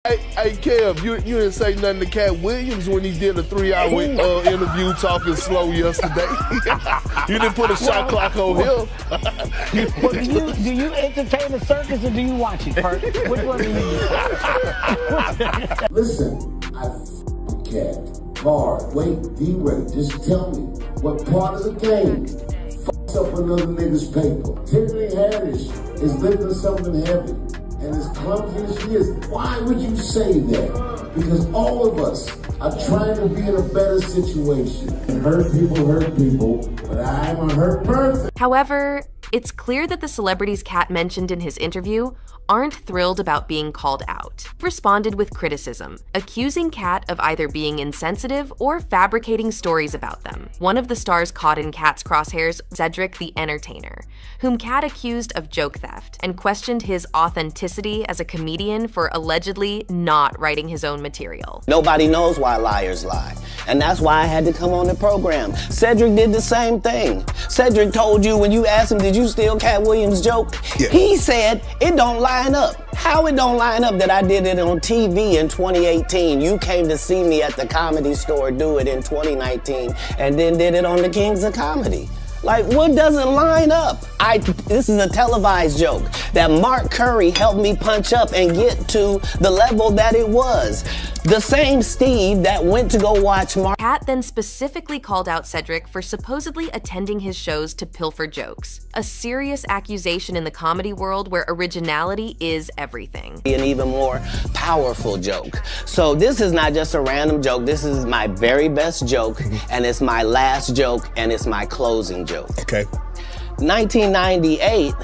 Hey, Kev, you didn't say nothing to Katt Williams when he did a 3-hour interview talking slow yesterday. You didn't put a shot clock on him. Well, do you entertain the circus or do you watch it, Hart? Which one do you do? Listen, I Katt hard. Wait, D-Ray, just tell me what part of the game fucks up another nigga's paper. Tiffany Haddish is lifting something heavy. And as clumsy as she is, why would you say that? Because all of us are trying to be in a better situation. And hurt people, but I'm a hurt person. However, it's clear that the celebrities Katt mentioned in his interview aren't thrilled about being called out. Responded with criticism, accusing Katt of either being insensitive or fabricating stories about them. One of the stars caught in Katt's crosshairs, Cedric the Entertainer, whom Katt accused of joke theft and questioned his authenticity as a comedian for allegedly not writing his own material. Nobody knows why liars lie, and that's why I had to come on the program. Cedric did the same thing. Cedric told you when you asked him, did you steal Katt Williams' joke? Yeah. He said, it don't line up. How it don't line up that I did it on TV in 2018, you came to see me at the Comedy Store do it in 2019, and then did it on the Kings of Comedy. Like, what doesn't line up? This is a televised joke that Mark Curry helped me punch up and get to the level that it was. The same Steve that went to go watch Mark. Katt then specifically called out Cedric for supposedly attending his shows to pilfer jokes, a serious accusation in the comedy world where originality is everything. An even more powerful joke. So this is not just a random joke, this is my very best joke, and it's my last joke, and it's my closing joke. Okay. 1998,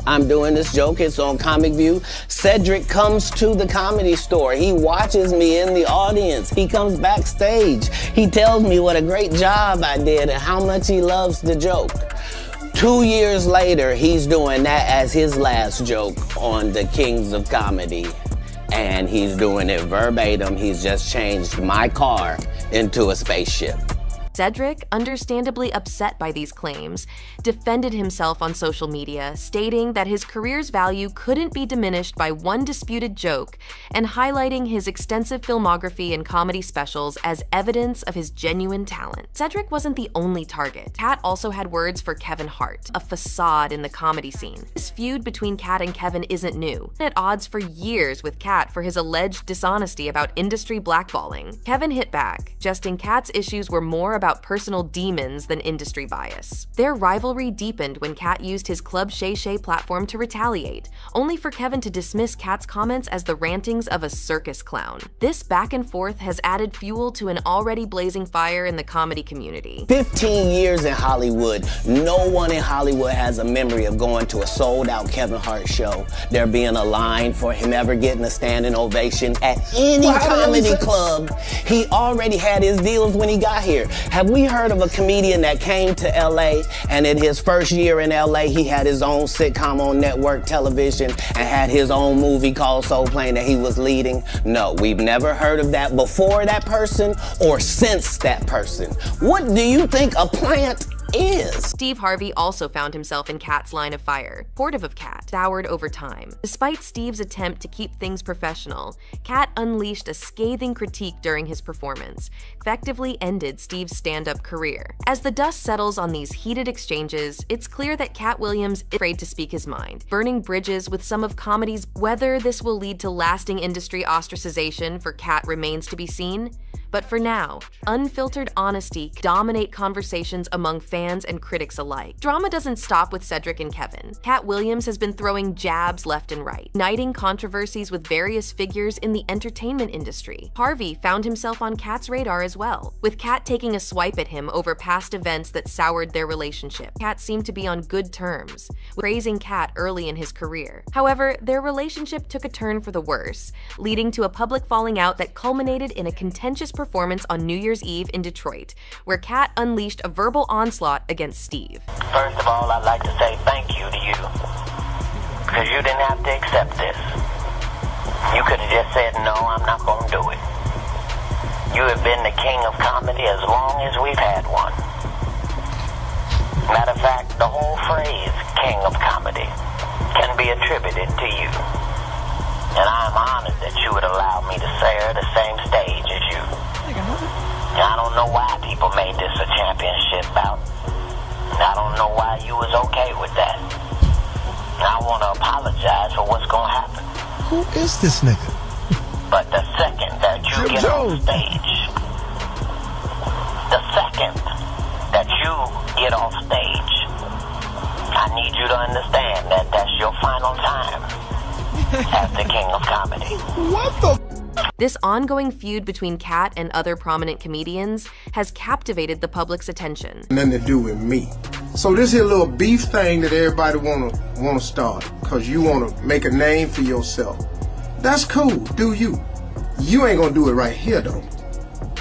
I'm doing this joke, it's on Comic View. Cedric comes to the Comedy Store. He watches me in the audience. He comes backstage. He tells me what a great job I did and how much he loves the joke. 2 years later, he's doing that as his last joke on the Kings of Comedy. And he's doing it verbatim. He's just changed my car into a spaceship. Cedric, understandably upset by these claims, defended himself on social media, stating that his career's value couldn't be diminished by one disputed joke, and highlighting his extensive filmography and comedy specials as evidence of his genuine talent. Cedric wasn't the only target. Katt also had words for Kevin Hart, a facade in the comedy scene. This feud between Katt and Kevin isn't new, at odds for years with Katt for his alleged dishonesty about industry blackballing. Kevin hit back, suggesting Katt's issues were more about personal demons than industry bias. Their rivalry deepened when Katt used his Club Shay Shay platform to retaliate, only for Kevin to dismiss Katt's comments as the rantings of a circus clown. This back and forth has added fuel to an already blazing fire in the comedy community. 15 years in Hollywood, no one in Hollywood has a memory of going to a sold-out Kevin Hart show, there being a line for him ever getting a standing ovation at any comedy club. He already had his deals when he got here. Have we heard of a comedian that came to LA and in his first year in LA, he had his own sitcom on network television and had his own movie called Soul Plane that he was leading? No, we've never heard of that before that person or since that person. What do you think a plant is? Steve Harvey also found himself in Katt's line of fire. Supportive of Katt, soured over time. Despite Steve's attempt to keep things professional, Katt unleashed a scathing critique during his performance, effectively ended Steve's stand-up career. As the dust settles on these heated exchanges, it's clear that Katt Williams is afraid to speak his mind, burning bridges with some of comedy's. Whether this will lead to lasting industry ostracization for Katt remains to be seen. But for now, unfiltered honesty dominate conversations among fans and critics alike. Drama doesn't stop with Cedric and Kevin. Katt Williams has been throwing jabs left and right, igniting controversies with various figures in the entertainment industry. Harvey found himself on Katt's radar as well, with Katt taking a swipe at him over past events that soured their relationship. Katt seemed to be on good terms, praising Katt early in his career. However, their relationship took a turn for the worse, leading to a public falling out that culminated in a contentious performance on New Year's Eve in Detroit, where Katt unleashed a verbal onslaught against Steve. First of all, I'd like to say thank you to you, because you didn't have to accept this. You could have just said, no, I'm not going to do it. You have been the king of comedy as long as we've had one. Matter of fact, the whole phrase, king of comedy, can be attributed to you. And I'm you would allow me to share the same stage as you. I don't know why people made this a championship bout. I don't know why you was okay with that. I want to apologize for what's going to happen. Who is this nigga? But the second that you get on stage, the second that you get off stage, I need you to understand that that's your final time as the king of comedy. What the? This ongoing feud between Katt and other prominent comedians has captivated the public's attention. Nothing to do with me. So this here little beef thing that everybody wanna start, cause you wanna make a name for yourself. That's cool, do you. You ain't gonna do it right here though.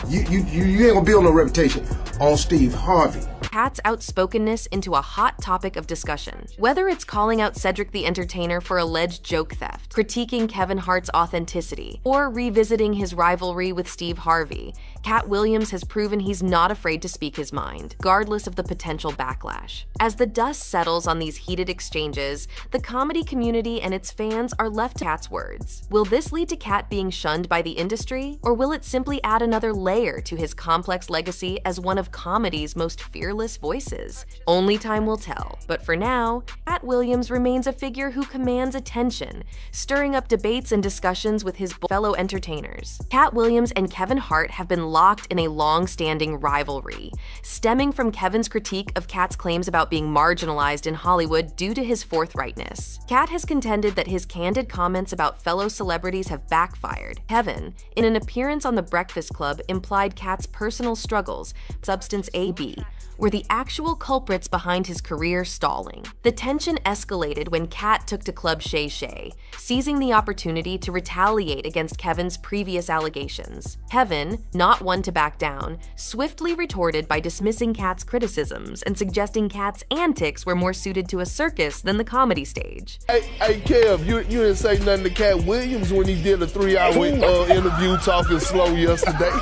You ain't gonna build no reputation on Steve Harvey. Katt's outspokenness into a hot topic of discussion. Whether it's calling out Cedric the Entertainer for alleged joke theft, critiquing Kevin Hart's authenticity, or revisiting his rivalry with Steve Harvey, Katt Williams has proven he's not afraid to speak his mind, regardless of the potential backlash. As the dust settles on these heated exchanges, the comedy community and its fans are left to Katt's words. Will this lead to Katt being shunned by the industry, or will it simply add another layer to his complex legacy as one of comedy's most fearless voices? Only time will tell. But for now, Katt Williams remains a figure who commands attention, stirring up debates and discussions with his fellow entertainers. Katt Williams and Kevin Hart have been locked in a long-standing rivalry, stemming from Kevin's critique of Katt's claims about being marginalized in Hollywood due to his forthrightness. Katt has contended that his candid comments about fellow celebrities have backfired. Kevin, in an appearance on The Breakfast Club, implied Katt's personal struggles, substance AB, were the actual culprits behind his career stalling. The tension escalated when Katt took to Club Shay Shay, seizing the opportunity to retaliate against Kevin's previous allegations. Kevin, not one to back down, swiftly retorted by dismissing Katt's criticisms and suggesting Katt's antics were more suited to a circus than the comedy stage. Hey Kev, you didn't say nothing to Katt Williams when he did a 3-hour interview talking slow yesterday.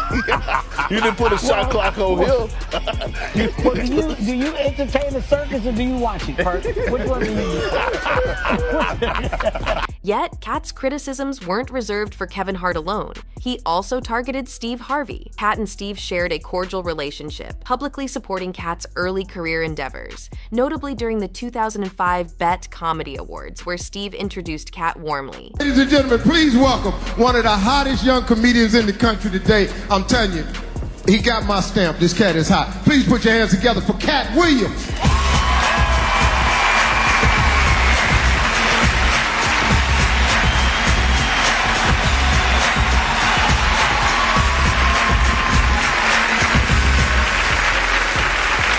You didn't put a shot clock on him. Well, do you entertain the circus or do you watch it, Hart? Which one do you do? Yet, Katt's criticisms weren't reserved for Kevin Hart alone. He also targeted Steve Harvey. Katt and Steve shared a cordial relationship, publicly supporting Katt's early career endeavors, notably during the 2005 BET Comedy Awards, where Steve introduced Katt warmly. Ladies and gentlemen, please welcome one of the hottest young comedians in the country today. I'm telling you, he got my stamp. This cat is hot. Please put your hands together for Katt Williams.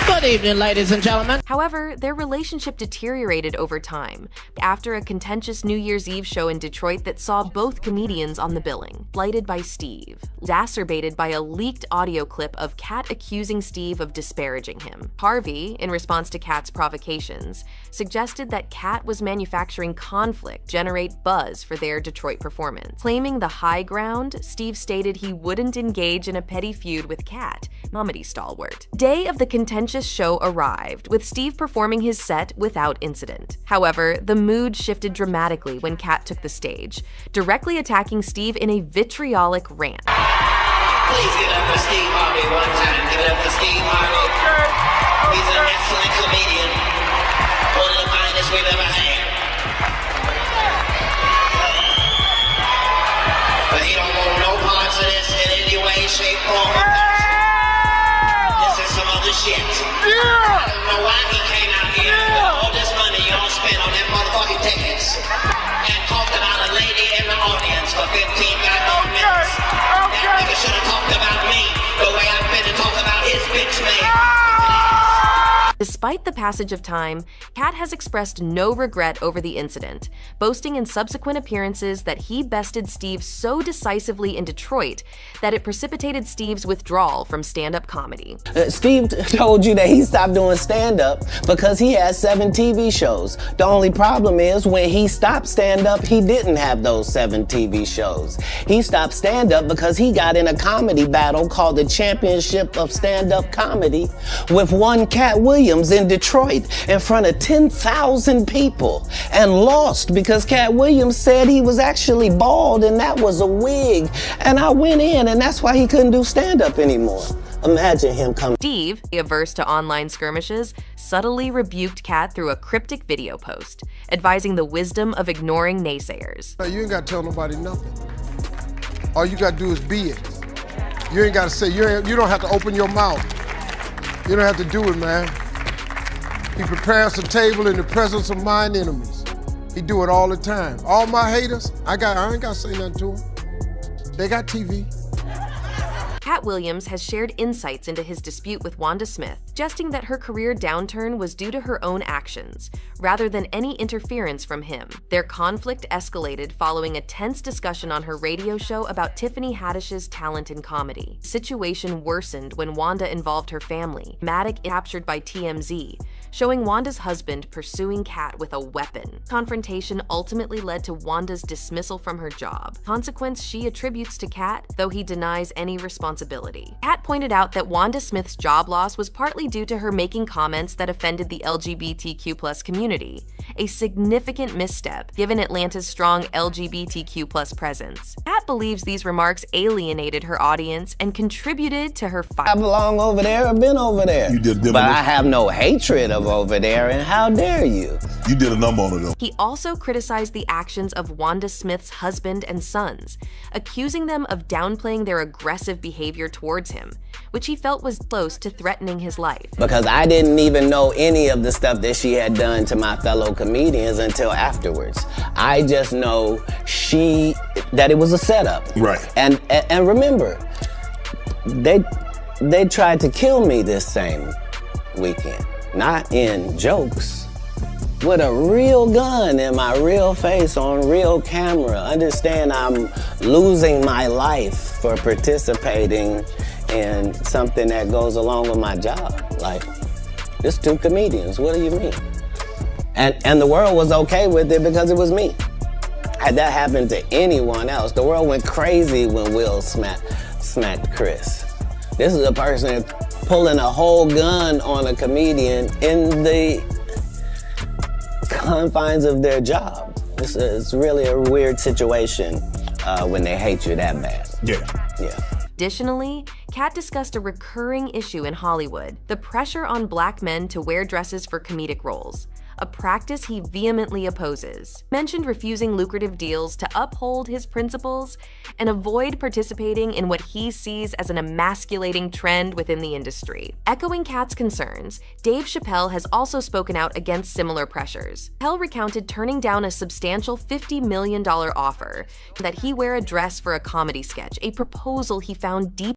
Good evening, ladies and gentlemen. However, their relationship deteriorated over time after a contentious New Year's Eve show in Detroit that saw both comedians on the billing, blighted by Steve, exacerbated by a leaked audio clip of Katt accusing Steve of disparaging him. Harvey, in response to Katt's provocations, suggested that Katt was manufacturing conflict to generate buzz for their Detroit performance. Claiming the high ground, Steve stated he wouldn't engage in a petty feud with Katt, comedy stalwart. Day of the contentious show arrived, with Steve performing his set without incident. However, the mood shifted dramatically when Katt took the stage, directly attacking Steve in a vitriolic rant. Please give it up for Steve Harvey one time. Give it up for Steve Harvey. He's an excellent comedian. One of the finest we've ever had. But he don't want no parts of this in any way, shape, form, or fashion. This is some other shit. I don't know why he came out here with all this money y'all spent on them motherfucking tickets and talked about a lady in the audience for 15 goddamn minutes. That nigga should have talked about me the way I've been to talk about his bitch man. Despite the passage of time, Katt has expressed no regret over the incident, boasting in subsequent appearances that he bested Steve so decisively in Detroit that it precipitated Steve's withdrawal from stand-up comedy. Steve told you that he stopped doing stand-up because he had 7 TV shows. The only problem is when he stopped stand-up, he didn't have those 7 TV shows. He stopped stand-up because he got in a comedy battle called the Championship of Stand-Up Comedy with one Katt Williams in Detroit in front of 10,000 people and lost because Katt Williams said he was actually bald and that was a wig. And I went in, and that's why he couldn't do stand-up anymore. Imagine him coming. Steve, averse to online skirmishes, subtly rebuked Katt through a cryptic video post, advising the wisdom of ignoring naysayers. You ain't gotta tell nobody nothing. All you gotta do is be it. You ain't gotta say, you don't have to open your mouth. You don't have to do it, man. He prepares the table in the presence of mine enemies. He do it all the time. All my haters, I ain't gotta say nothing to them. They got TV. Katt Williams has shared insights into his dispute with Wanda Smith, suggesting that her career downturn was due to her own actions, rather than any interference from him. Their conflict escalated following a tense discussion on her radio show about Tiffany Haddish's talent in comedy. The situation worsened when Wanda involved her family, Matic captured by TMZ, showing Wanda's husband pursuing Katt with a weapon. Confrontation ultimately led to Wanda's dismissal from her job, consequence she attributes to Katt, though he denies any responsibility. Katt pointed out that Wanda Smith's job loss was partly due to her making comments that offended the LGBTQ+ community, a significant misstep given Atlanta's strong LGBTQ+ presence. Katt believes these remarks alienated her audience and contributed to her fight. I belong over there, I've been over there. You did but I have no hatred of over there, and how dare you? You did a number on it though. He also criticized the actions of Wanda Smith's husband and sons, accusing them of downplaying their aggressive behavior towards him, which he felt was close to threatening his life. Because I didn't even know any of the stuff that she had done to my fellow comedians until afterwards. I just know that it was a setup. Right. And remember, they tried to kill me this same weekend. Not in jokes. With a real gun in my real face on real camera. Understand I'm losing my life for participating in something that goes along with my job. Like, it's two comedians, what do you mean? And the world was okay with it because it was me. Had that happened to anyone else, the world went crazy when Will smacked Chris. This is a person pulling a whole gun on a comedian in the confines of their job. It's really a weird situation when they hate you that bad. Yeah. Additionally, Katt discussed a recurring issue in Hollywood, the pressure on Black men to wear dresses for comedic roles, a practice he vehemently opposes. Mentioned refusing lucrative deals to uphold his principles and avoid participating in what he sees as an emasculating trend within the industry. Echoing Katt's concerns, Dave Chappelle has also spoken out against similar pressures. Chappelle recounted turning down a substantial $50 million offer that he wear a dress for a comedy sketch, a proposal he found deep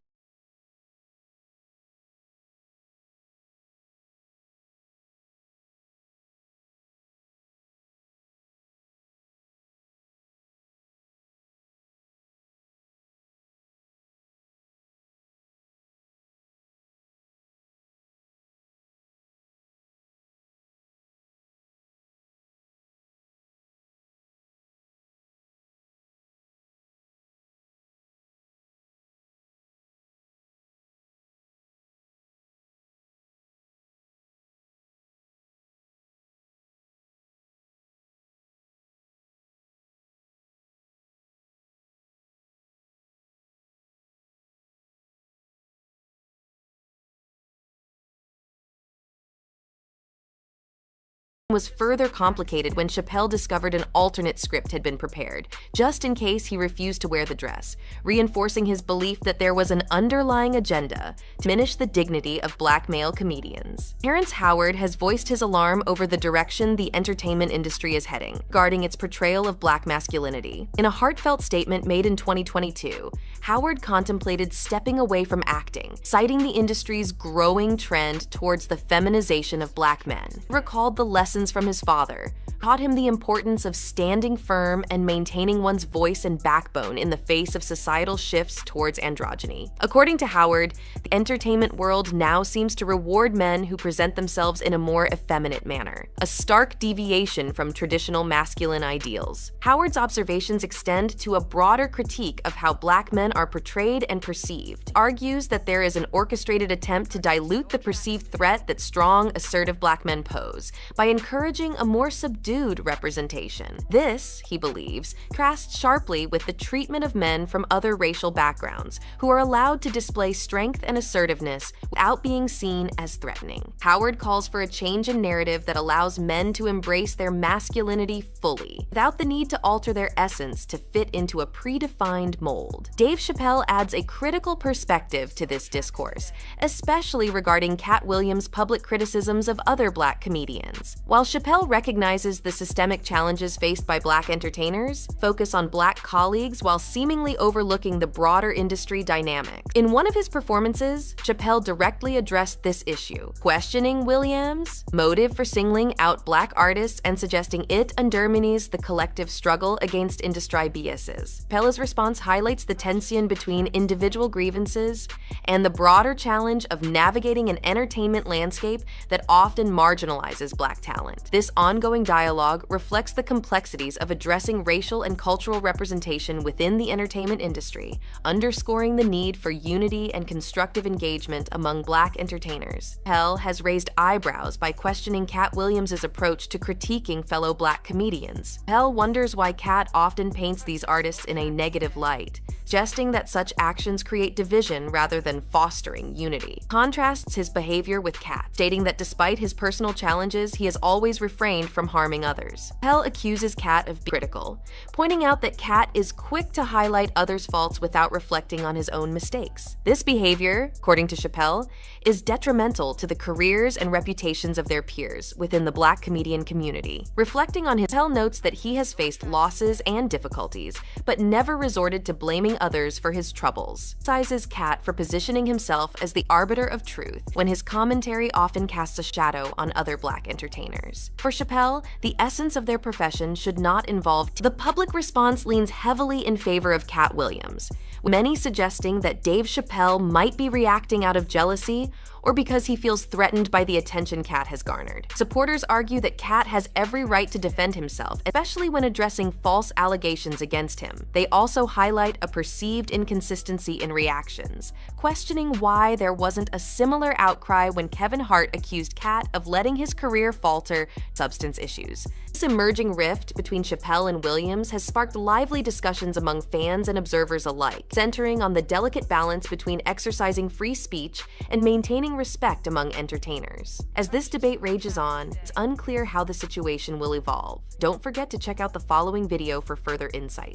was further complicated when Chappelle discovered an alternate script had been prepared, just in case he refused to wear the dress, reinforcing his belief that there was an underlying agenda to diminish the dignity of Black male comedians. Terrence Howard has voiced his alarm over the direction the entertainment industry is heading, regarding its portrayal of Black masculinity. In a heartfelt statement made in 2022, Howard contemplated stepping away from acting, citing the industry's growing trend towards the feminization of Black men. He recalled the lessons lessons from his father, taught him the importance of standing firm and maintaining one's voice and backbone in the face of societal shifts towards androgyny. According to Howard, the entertainment world now seems to reward men who present themselves in a more effeminate manner, a stark deviation from traditional masculine ideals. Howard's observations extend to a broader critique of how black men are portrayed and perceived, argues that there is an orchestrated attempt to dilute the perceived threat that strong, assertive black men pose by encouraging a more subdued representation. This, he believes, contrasts sharply with the treatment of men from other racial backgrounds who are allowed to display strength and assertiveness without being seen as threatening. Howard calls for a change in narrative that allows men to embrace their masculinity fully, without the need to alter their essence to fit into a predefined mold. Dave Chappelle adds a critical perspective to this discourse, especially regarding Katt Williams' public criticisms of other black comedians. While Chappelle recognizes the systemic challenges faced by black entertainers, focus on black colleagues while seemingly overlooking the broader industry dynamic. In one of his performances, Chappelle directly addressed this issue, questioning Williams' motive for singling out black artists and suggesting it undermines the collective struggle against industry biases. Chappelle's response highlights the tension between individual grievances and the broader challenge of navigating an entertainment landscape that often marginalizes black talent. This ongoing dialogue reflects the complexities of addressing racial and cultural representation within the entertainment industry, underscoring the need for unity and constructive engagement among black entertainers. Chappelle has raised eyebrows by questioning Katt Williams' approach to critiquing fellow black comedians. Chappelle wonders why Katt often paints these artists in a negative light, suggesting that such actions create division rather than fostering unity. Contrasts his behavior with Katt, stating that despite his personal challenges, he has always refrained from harming others. Chappelle accuses Katt of being critical, pointing out that Katt is quick to highlight others' faults without reflecting on his own mistakes. This behavior, according to Chappelle, is detrimental to the careers and reputations of their peers within the black comedian community. Reflecting on his, Chappelle notes that he has faced losses and difficulties, but never resorted to blaming others for his troubles. Criticizes Katt for positioning himself as the arbiter of truth when his commentary often casts a shadow on other black entertainers. For Chappelle, the essence of their profession should not involve the public response leans heavily in favor of Katt Williams, with many suggesting that Dave Chappelle might be reacting out of jealousy or because he feels threatened by the attention Katt has garnered. Supporters argue that Katt has every right to defend himself, especially when addressing false allegations against him. They also highlight a perceived inconsistency in reactions, questioning why there wasn't a similar outcry when Kevin Hart accused Katt of letting his career falter due to substance issues. This emerging rift between Chappelle and Williams has sparked lively discussions among fans and observers alike, centering on the delicate balance between exercising free speech and maintaining respect among entertainers. As this debate rages on, it's unclear how the situation will evolve. Don't forget to check out the following video for further insight.